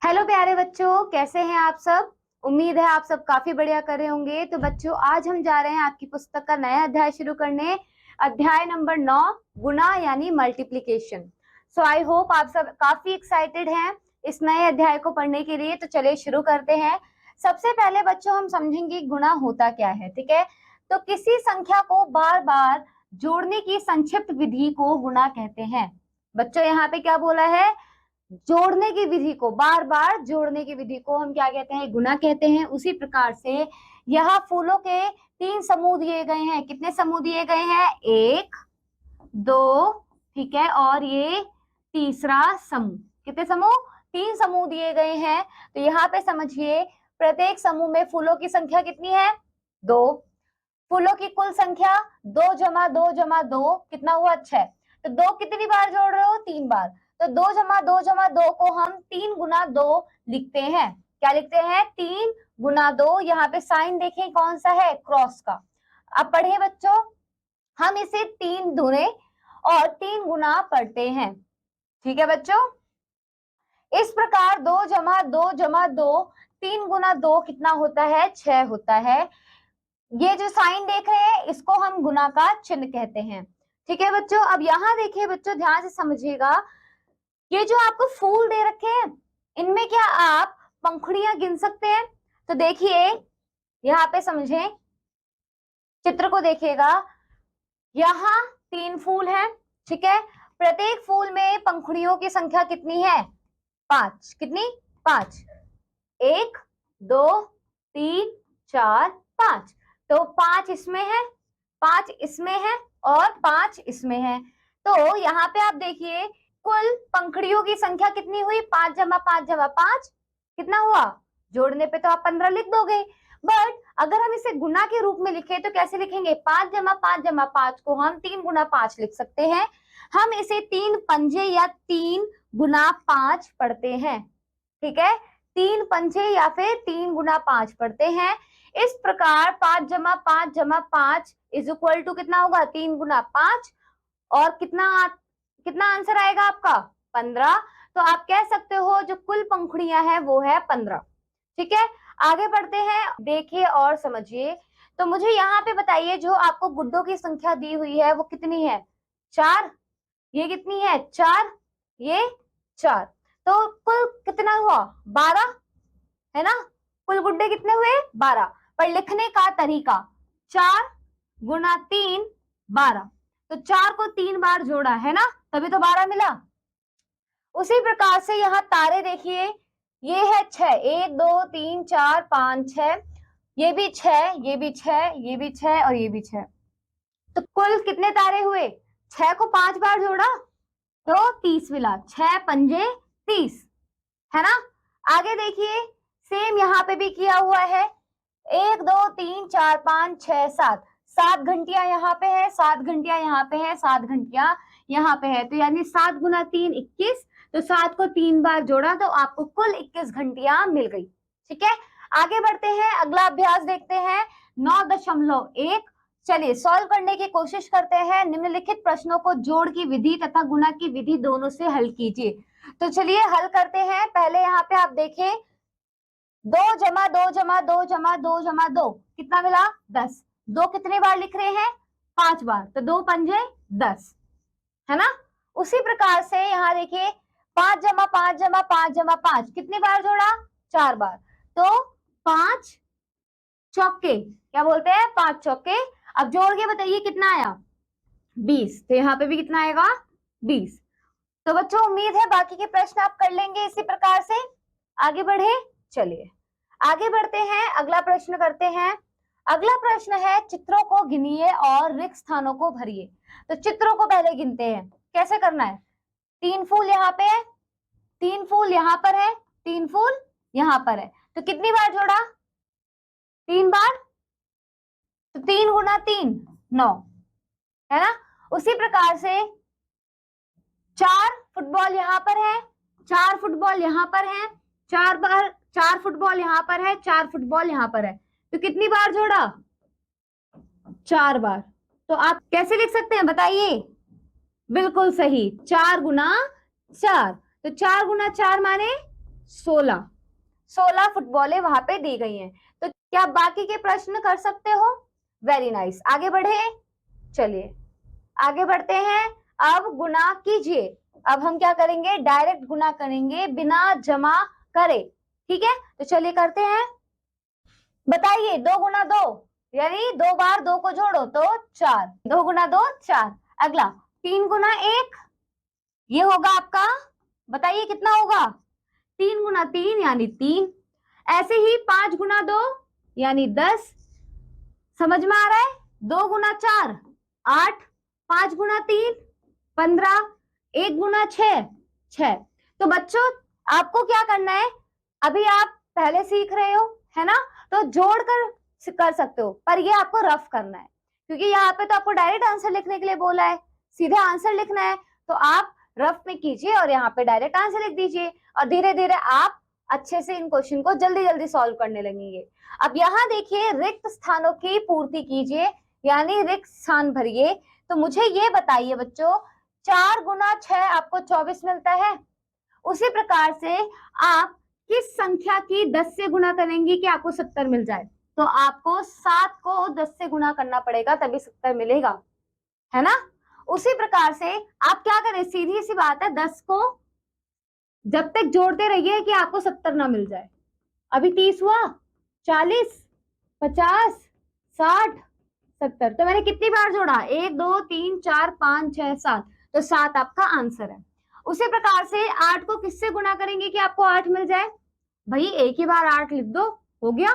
Hello प्यारे बच्चों, कैसे हैं आप सब। उम्मीद है आप सब काफी बढ़िया कर रहे होंगे। तो बच्चों, आज हम जा रहे हैं आपकी पुस्तक का नया अध्याय शुरू करने। अध्याय नंबर 9, गुणा यानी मल्टीप्लिकेशन। सो आई होप आप सब काफी एक्साइटेड हैं इस नए अध्याय को पढ़ने के लिए। तो चलिए शुरू करते हैं। सबसे पहले बच्चों हम समझेंगे गुणा होता क्या है। ठीक है, तो किसी संख्या को बार बार जोड़ने की संक्षिप्त विधि को गुणा कहते हैं। बच्चों यहाँ पे क्या बोला है, जोड़ने की विधि को, बार बार जोड़ने की विधि को हम क्या कहते हैं, गुणा कहते हैं। उसी प्रकार से यहाँ फूलों के 3 समूह दिए गए हैं। कितने समूह दिए गए हैं? 1 2, ठीक है, और ये तीसरा समूह। कितने समूह? 3 समूह दिए गए हैं। तो यहाँ पे समझिए, प्रत्येक समूह में फूलों की संख्या कितनी है? 2। फूलों की कुल संख्या 2 जमा 2 जमा 2 कितना हुआ? 6। तो 2 कितनी बार जोड़ रहे हो? 3 बार। तो 2 जमा 2 जमा 2 को हम 3 गुना 2 लिखते हैं। क्या लिखते हैं? 3 गुना 2। यहाँ पे साइन देखें कौन सा है? क्रॉस का। अब पढ़े बच्चों, हम इसे 3 दूने और 3 गुना पढ़ते हैं। ठीक है बच्चों, इस प्रकार 2 जमा 2 जमा 2, 3 गुना 2 कितना होता है? 6 होता है। ये जो साइन देख रहे हैं इसको हम गुना का चिन्ह कहते हैं। ठीक है बच्चों, अब यहाँ देखिए बच्चों, ध्यान से समझिएगा। ये जो आपको फूल दे रखे हैं, इनमें क्या आप पंखुड़ियां गिन सकते हैं? तो देखिए यहाँ पे समझें, चित्र को देखिएगा। यहाँ 3 फूल हैं, ठीक है। प्रत्येक फूल में पंखुड़ियों की संख्या कितनी है? 5। कितनी? 5। 1 2 3 4 5। तो 5 इसमें है, 5 इसमें है और 5 इसमें है। तो यहाँ पे आप देखिए, कुल पंखुड़ियों की संख्या कितनी हुई? 5 जमा 5 जमा 5 कितना हुआ? जोड़ने पे तो आप 15 लिख दोगे, बट अगर हम इसे गुना के रूप में लिखे तो कैसे लिखेंगे? 5 जमा 5 जमा 5 को हम 3 गुना 5 लिख सकते हैं। हम इसे 3 पंजे या 3 गुना 5 पढ़ते हैं। ठीक है, 3 पंजे या फिर 3 गुना 5 पढ़ते हैं। इस प्रकार 5 जमा 5 जमा 5 इज इक्वल टू कितना होगा? 3 गुना 5। और कितना कितना आंसर आएगा आपका? 15। तो आप कह सकते हो जो कुल पंखुड़ियां हैं वो है 15। ठीक है, आगे बढ़ते हैं, देखिए और समझिए। तो मुझे यहाँ पे बताइए, जो आपको गुड्डों की संख्या दी हुई है वो कितनी है? 4। ये कितनी है? 4। ये 4। तो कुल कितना हुआ? 12, है ना। कुल गुड्डे कितने हुए? 12। पर लिखने का तरीका, 4 गुना 3 12। तो 4 को 3 बार जोड़ा है ना, तभी तो 12 मिला। उसी प्रकार से यहाँ तारे देखिए, ये है 6, 1 2 3 4 5 6, ये भी 6, ये भी 6, ये भी 6 और ये भी 6। तो कुल कितने तारे हुए? 6 को 5 बार जोड़ा तो 30 मिला। 6 पंजे 30, है ना। आगे देखिए, सेम यहाँ पे भी किया हुआ है। 1 2 3 4 5 6 7, 7 घंटियां यहाँ पे है, 7 घंटियां यहाँ पे है, 7 घंटियां यहाँ पे है। तो यानी 7 गुना 3 21। तो 7 को 3 बार जोड़ा तो आपको कुल 21 घंटियां मिल गई। ठीक है, आगे बढ़ते हैं, अगला अभ्यास देखते हैं 9.1। चलिए सॉल्व करने की कोशिश करते हैं। निम्नलिखित प्रश्नों को जोड़ की विधि तथा गुणा की विधि दोनों से हल कीजिए। तो चलिए हल करते हैं। पहले यहाँ पे आप देखें, 2 जमा 2 जमा 2 जमा 2 जमा 2 कितना मिला? 10। 2 कितने बार लिख रहे हैं? 5 बार। तो 2 पंजे 10, है ना। उसी प्रकार से यहाँ देखिए, 5 जमा 5 जमा 5 जमा 5 कितनी बार जोड़ा? 4 बार। तो 5 चौके, क्या बोलते हैं? 5 चौके। अब जोड़ के बताइए कितना आया? 20। तो यहाँ पे भी कितना आएगा? 20। तो बच्चों उम्मीद है बाकी के प्रश्न आप कर लेंगे इसी प्रकार से। आगे बढ़े, चलिए आगे बढ़ते हैं, अगला प्रश्न करते हैं। अगला प्रश्न है, चित्रों को गिनिए और रिक्त स्थानों को भरिए। तो चित्रों को पहले गिनते हैं। कैसे करना है? 3 फूल यहाँ पे है, 3 फूल यहाँ पर है, 3 फूल यहाँ पर है। तो कितनी बार जोड़ा? 3 बार। तो 3 गुना 3 9, है ना। उसी प्रकार से 4 फुटबॉल यहाँ पर है, 4 फुटबॉल यहाँ पर है, 4 बार, 4 फुटबॉल यहाँ पर है, 4 फुटबॉल यहाँ पर है। तो कितनी बार जोड़ा? 4 बार। तो आप कैसे लिख सकते हैं बताइए? बिल्कुल सही, 4 गुना 4। तो 4 गुना 4 माने 16 फुटबॉलें वहां पे दी गई हैं। तो क्या बाकी के प्रश्न कर सकते हो? Very nice. आगे बढ़े, चलिए आगे बढ़ते हैं। अब गुना कीजिए। अब हम क्या करेंगे? डायरेक्ट गुना करेंगे बिना जमा करे। ठीक है, तो चलिए करते हैं। बताइए, 2 गुना 2 यानी 2 बार 2 को जोड़ो तो 4, 2 गुना 2 4। अगला 3 गुना 1, ये होगा आपका, बताइए कितना होगा? 3 गुना 3 यानी 3। ऐसे ही 5 गुना 2 यानी 10। समझ में आ रहा है? 2 गुना 4 8, 5 गुना 3 15, 1 गुना 6 6। तो बच्चों आपको क्या करना है? अभी आप पहले सीख रहे हो, है ना? तो जोड़कर कर सकते हो, पर ये आपको रफ करना है, क्योंकि यहाँ पे तो आपको डायरेक्ट आंसर लिखने के लिए बोला है, सीधे आंसर लिखना है। तो आप रफ में कीजिए और यहाँ पे डायरेक्ट आंसर लिख दीजिए, और धीरे धीरे आप अच्छे से इन क्वेश्चन को जल्दी जल्दी सॉल्व करने लगेंगे। अब यहाँ देखिए, रिक्त स्थानों की पूर्ति कीजिए, यानी रिक्त स्थान भरिए। तो मुझे ये बताइए बच्चों, 4 गुना 6 आपको 24 मिलता है। उसी प्रकार से आप किस संख्या की 10 से गुना करेंगी कि आपको 70 मिल जाए? तो आपको 7 को 10 से गुना करना पड़ेगा, तभी 70 मिलेगा, है ना? उसी प्रकार से आप क्या करें, सीधी सी बात है, 10 को जब तक जोड़ते रहिए कि आपको 70 ना मिल जाए। अभी 30 हुआ, 40, 50, 60, 70। तो मैंने कितनी बार जोड़ा? 1 2 3 4 5 6 7, तो 7 आपका आंसर है। उसी प्रकार से 8 को किससे गुना करेंगे कि आपको 8 मिल जाए? भाई एक ही बार 8 लिख दो, हो गया,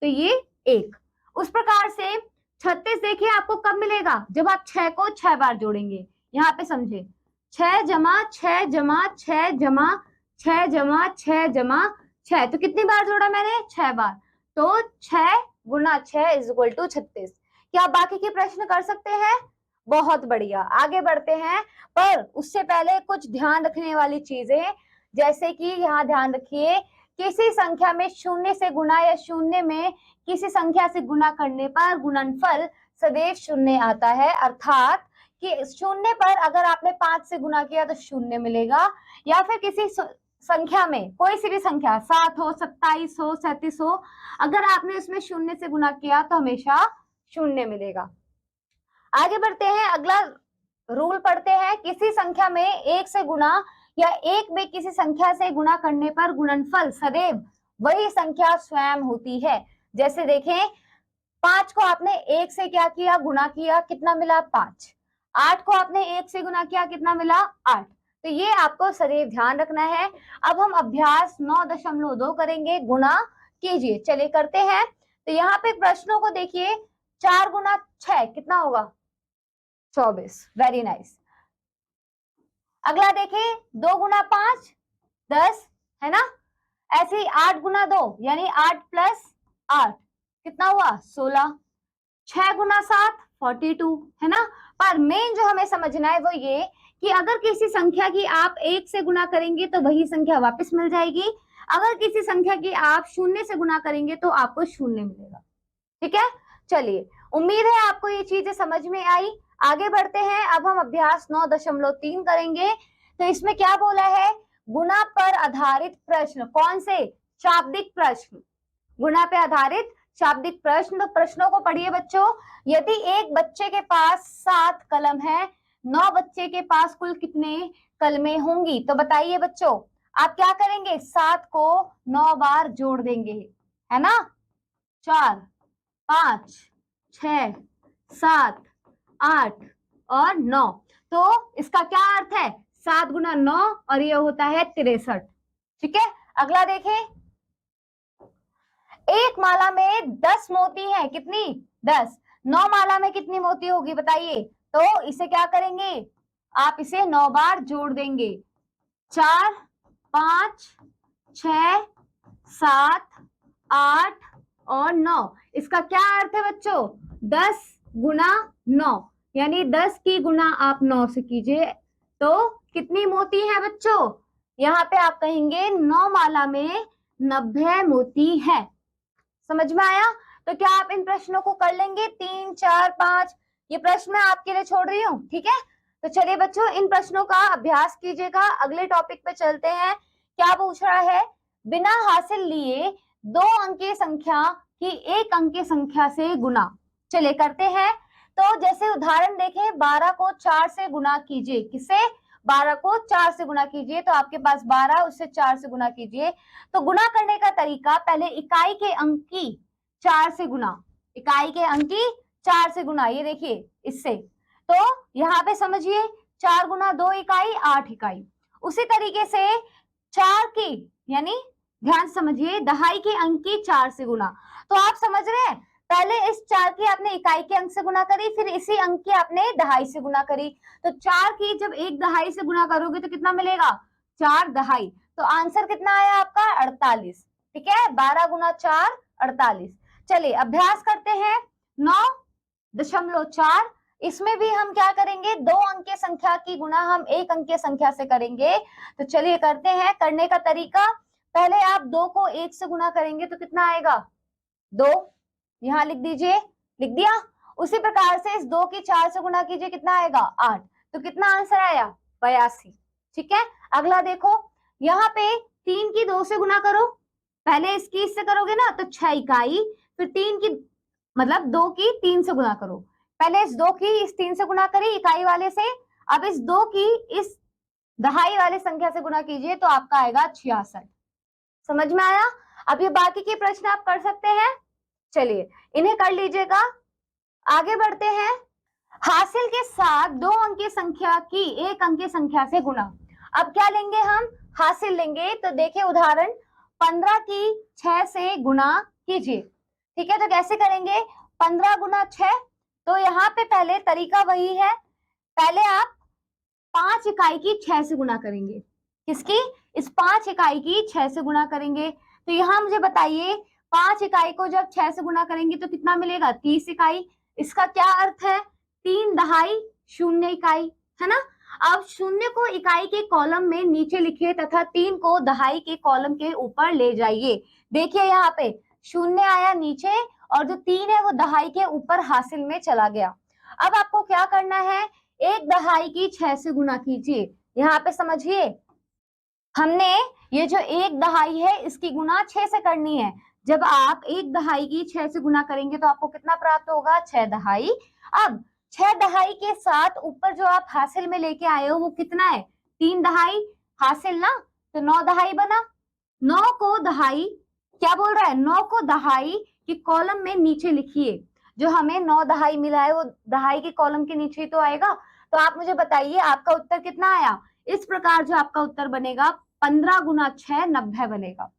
तो ये 1। उस प्रकार से 36 देखिए आपको कब मिलेगा? जब आप 6 को 6 बार जोड़ेंगे। यहाँ पे समझे, 6 जमा 6 जमा 6 जमा 6 जमा 6 जमा 6, तो कितनी बार जोड़ा मैंने? 6 बार। तो 6 गुना 6 इज इक्वल टू 36। क्या बाकी के प्रश्न कर सकते हैं? बहुत बढ़िया, आगे बढ़ते हैं। पर उससे पहले कुछ ध्यान रखने वाली चीजें, जैसे कि यहाँ ध्यान रखिए, किसी संख्या में शून्य से गुना या शून्य में किसी संख्या से गुना करने पर गुणनफल सदैव शून्य आता है। अर्थात कि शून्य पर अगर आपने 5 से गुना किया तो शून्य मिलेगा, या फिर किसी संख्या में, कोई सी भी संख्या, 7 हो, 27 हो, 37 हो, अगर आपने उसमें शून्य से गुना किया तो हमेशा शून्य मिलेगा। आगे बढ़ते हैं, अगला रूल पढ़ते हैं। किसी संख्या में 1 से गुना या 1 में किसी संख्या से गुना करने पर गुणनफल सदैव वही संख्या स्वयं होती है। जैसे देखें, 5 को आपने 1 से क्या किया? गुना किया, कितना मिला? 5। 8 को आपने 1 से गुना किया, कितना मिला? 8। तो ये आपको सदैव ध्यान रखना है। अब हम अभ्यास 9.2 करेंगे, गुना कीजिए। चलिए करते हैं। तो यहाँ पे प्रश्नों को देखिए, 4 गुना 6 कितना होगा? 24। Very nice. अगला देखें, 2 गुना 5 10, है ना? ऐसे ही 8 गुना 2 यानी 8 प्लस 8 कितना हुआ? 16। 6 गुना 7 42, है ना? पर मेन जो हमें समझना है वो ये कि अगर किसी संख्या की आप 1 से गुना करेंगे तो वही संख्या वापस मिल जाएगी, अगर किसी संख्या की आप 0 से गुना करेंगे तो आपको 0 मिलेगा। ठीक है, चलिए, उम्मीद है आपको ये चीजें समझ में आई। आगे बढ़ते हैं। अब हम अभ्यास 9.3 करेंगे। तो इसमें क्या बोला है? गुणा पर आधारित प्रश्न। कौन से? शाब्दिक प्रश्न। गुणा पे आधारित शाब्दिक प्रश्न। तो प्रश्नों को पढ़िए बच्चों। यदि एक बच्चे के पास 7 कलम है, 9 बच्चे के पास कुल कितने कलमें होंगी? तो बताइए बच्चों, आप क्या करेंगे? 7 को 9 बार जोड़ देंगे, है ना? 4 5 6 7 8 और 9। तो इसका क्या अर्थ है? 7 गुना 9 और ये होता है 63। ठीक है, अगला देखें। एक माला में 10 मोती हैं, कितनी? 10। 9 माला में कितनी मोती होगी बताइए? तो इसे क्या करेंगे? आप इसे 9 बार जोड़ देंगे। 4 5 6 7 8 और 9। इसका क्या अर्थ है बच्चों? 10 गुना 9 यानी 10 की गुना आप 9 से कीजिए तो कितनी मोती है बच्चों? यहाँ पे आप कहेंगे 9 माला में 90 मोती है। समझ में आया? तो क्या आप इन प्रश्नों को कर लेंगे? 3 4 5 ये प्रश्न मैं आपके लिए छोड़ रही हूँ। ठीक है, तो चलिए बच्चों, इन प्रश्नों का अभ्यास कीजिएगा। अगले टॉपिक पे चलते हैं। क्या पूछ रहा है? बिना हासिल लिए 2 अंकीय संख्या की 1 अंकीय संख्या से गुना। चलिए करते हैं। तो जैसे उदाहरण देखें, 12 को 4 से गुना कीजिए। किससे? 12 को 4 से गुना कीजिए। तो आपके पास 12, उससे 4 से गुना कीजिए। तो गुना करने का तरीका, पहले इकाई के अंकी 4 से गुना, इकाई के अंकी 4 से गुना, ये देखिए इससे। तो यहाँ पे समझिए 4 गुना 2 इकाई 8 इकाई। उसी तरीके से 4 की, यानी ध्यान समझिए, दहाई के अंक की 4 से गुना। तो आप समझ रहे हैं, पहले इस 4 की आपने इकाई के अंक से गुना करी, फिर इसी अंक की आपने दहाई से गुना करी। तो 4 की जब 1 दहाई से गुना करोगे तो कितना मिलेगा? 4 दहाई। तो आंसर कितना आया आपका? 48। ठीक है, 12 गुना 4 48। चलिए अभ्यास करते हैं। 9.4, इसमें भी हम क्या करेंगे? 2 अंकीय संख्या की गुना हम 1 अंकीय संख्या से करेंगे। तो चलिए करते हैं। करने का तरीका, पहले आप 2 को 1 से गुना करेंगे तो कितना आएगा? 2, यहां लिख दीजिए। लिख दिया। उसी प्रकार से इस 2 की 4 से गुना कीजिए, कितना आएगा? 8। तो कितना आंसर आया? 82। ठीक है, अगला देखो, यहाँ पे 3 की 2 से गुना करो। पहले इसकी इससे करोगे ना तो 6 इकाई, फिर 3 की, मतलब 2 की 3 से गुना करो। पहले इस 2 की इस 3 से गुना करी इकाई वाले से, अब इस 2 की इस दहाई वाले संख्या से गुना कीजिए तो आपका आएगा 66। समझ में आया? अब ये बाकी के प्रश्न आप कर सकते हैं। चलिए इन्हें कर लीजिएगा। आगे बढ़ते हैं। हासिल के साथ 2 अंकीय संख्या की 1 अंकीय संख्या से गुना। अब क्या लेंगे हम? हासिल लेंगे। तो देखिए उदाहरण, 15 की 6 से गुना कीजिए। ठीक है, तो कैसे करेंगे? 15 गुना 6, तो यहाँ पे पहले तरीका वही है, पहले आप 5 इकाई की 6 से गुना करेंगे। किसकी? इस 5 इकाई की 6 से गुना करेंगे। तो यहाँ मुझे बताइए, 5 इकाई को जब 6 से गुना करेंगे तो कितना मिलेगा? 30 इकाई। इसका क्या अर्थ है? 3 दहाई 0 इकाई, है ना? अब 0 को इकाई के कॉलम में नीचे लिखिए तथा 3 को दहाई के कॉलम के ऊपर ले जाइए। देखिए यहाँ पे 0 आया नीचे और जो 3 है वो दहाई के ऊपर हासिल में चला गया। अब आपको क्या करना है? 1 दहाई की 6 से गुना कीजिए। यहाँ पे समझिए, हमने ये जो 1 दहाई है इसकी गुना 6 से करनी है। जब आप 1 दहाई की 6 से गुना करेंगे तो आपको कितना प्राप्त होगा? 6 दहाई। अब 6 दहाई के साथ ऊपर जो आप हासिल में लेके आए हो वो कितना है? 3 दहाई हासिल ना, तो 9 दहाई बना। 9 को दहाई, क्या बोल रहा है? 9 को दहाई के कॉलम में नीचे लिखिए। जो हमें 9 दहाई मिला है वो दहाई के कॉलम के नीचे ही तो आएगा। तो आप मुझे बताइए आपका उत्तर कितना आया? इस प्रकार जो आपका उत्तर बनेगा 15 गुना 6 90 बनेगा।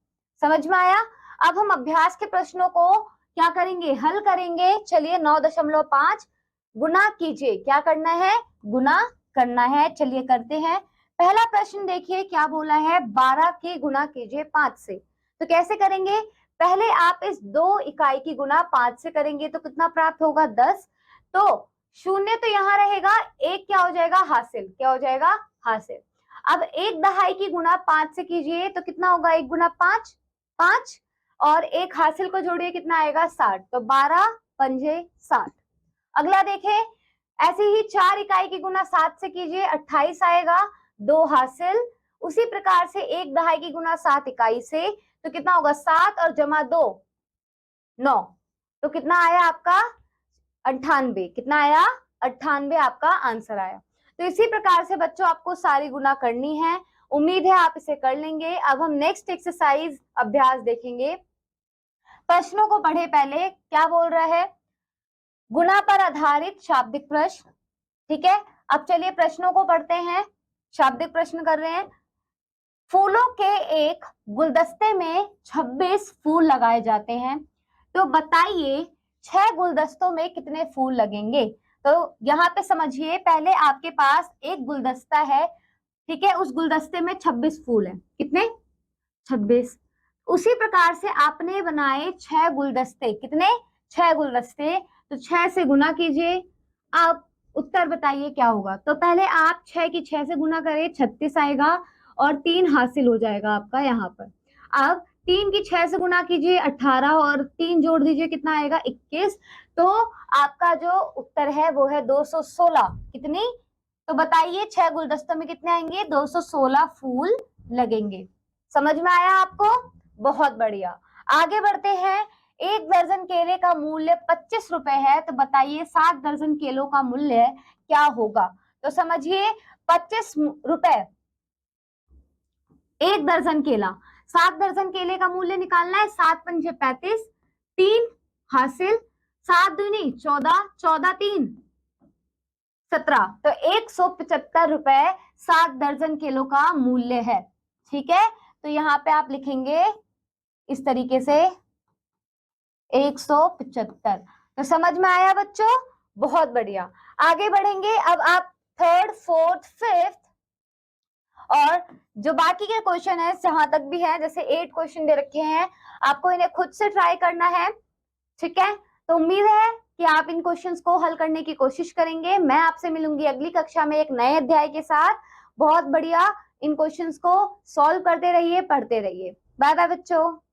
समझ में आया? अब हम अभ्यास के प्रश्नों को क्या करेंगे? हल करेंगे। चलिए 9.5 गुना कीजिए। क्या करना है? गुना करना है। चलिए करते हैं। पहला प्रश्न देखिए क्या बोला है? 12 की गुना कीजिए 5 से। तो कैसे करेंगे? पहले आप इस 2 इकाई की गुना 5 से करेंगे तो कितना प्राप्त होगा? 10। तो 0 तो यहाँ रहेगा, 1 क्या हो जाएगा? हासिल। क्या हो जाएगा? हासिल। अब 1 दहाई की गुना 5 से कीजिए तो कितना होगा? 1 गुना 5 5, और 1 हासिल को जोड़िए, कितना आएगा? 60। तो 12 पंजे 60। अगला देखें, ऐसे ही 4 इकाई की गुना 7 से कीजिए, 28 आएगा। 2 हासिल। उसी प्रकार से 1 दहाई की गुना 7 इकाई से, तो कितना होगा? 7 और जमा 2 9। तो कितना आया आपका? 98। कितना आया? 98 आपका आंसर आया। तो इसी प्रकार से बच्चों आपको सारी गुना करनी है। उम्मीद है आप इसे कर लेंगे। अब हम नेक्स्ट एक्सरसाइज अभ्यास देखेंगे। प्रश्नों को पढ़े पहले। क्या बोल रहा है? गुना पर आधारित शाब्दिक प्रश्न। ठीक है, अब चलिए प्रश्नों को पढ़ते हैं। शाब्दिक प्रश्न कर रहे हैं। फूलों के एक गुलदस्ते में 26 फूल लगाए जाते हैं, तो बताइए 6 गुलदस्तों में कितने फूल लगेंगे? तो यहाँ पे समझिए, पहले आपके पास एक गुलदस्ता है, ठीक है, उस गुलदस्ते में 26 फूल है। कितने? 26। उसी प्रकार से आपने बनाए 6 गुलदस्ते। कितने? 6 गुलदस्ते। तो 6 से गुना कीजिए। आप उत्तर बताइए क्या होगा? तो पहले आप 6 की 6 से गुना करें, 36 आएगा और 3 हासिल हो जाएगा आपका यहाँ पर। अब 3 की 6 से गुना कीजिए, 18 और 3 जोड़ दीजिए, कितना आएगा? 21। तो आपका जो उत्तर है वो है 216। कितनी? तो बताइए 6 गुलदस्तों में कितने आएंगे? 216 फूल लगेंगे। समझ में आया आपको? बहुत बढ़िया। आगे बढ़ते हैं। एक दर्जन केले का मूल्य 25 रुपए है, तो बताइए 7 दर्जन केलों का मूल्य क्या होगा। तो समझिए 25 रुपए एक दर्जन केला, 7 दर्जन केले का मूल्य निकालना है। 7 पंजे 35, 3 हासिल, 7 दूनी 14, 14 3 17, तो 175 रुपए 7 दर्जन केलों का मूल्य है। ठीक है, तो यहाँ पे आप लिखेंगे इस तरीके से 175। तो समझ में आया बच्चों, बहुत बढ़िया। आगे बढ़ेंगे अब आप थर्ड, फोर्थ, फिफ्थ और जो बाकी के क्वेश्चन है जहां तक भी है, जैसे 8 क्वेश्चन दे रखे हैं, आपको इन्हें खुद से ट्राई करना है। ठीक है, तो उम्मीद है कि आप इन क्वेश्चंस को हल करने की कोशिश करेंगे। मैं आपसे मिलूंगी अगली कक्षा में एक नए अध्याय के साथ। बहुत बढ़िया, इन क्वेश्चंस को सॉल्व करते रहिए, पढ़ते रहिए। बाय बाय बच्चों।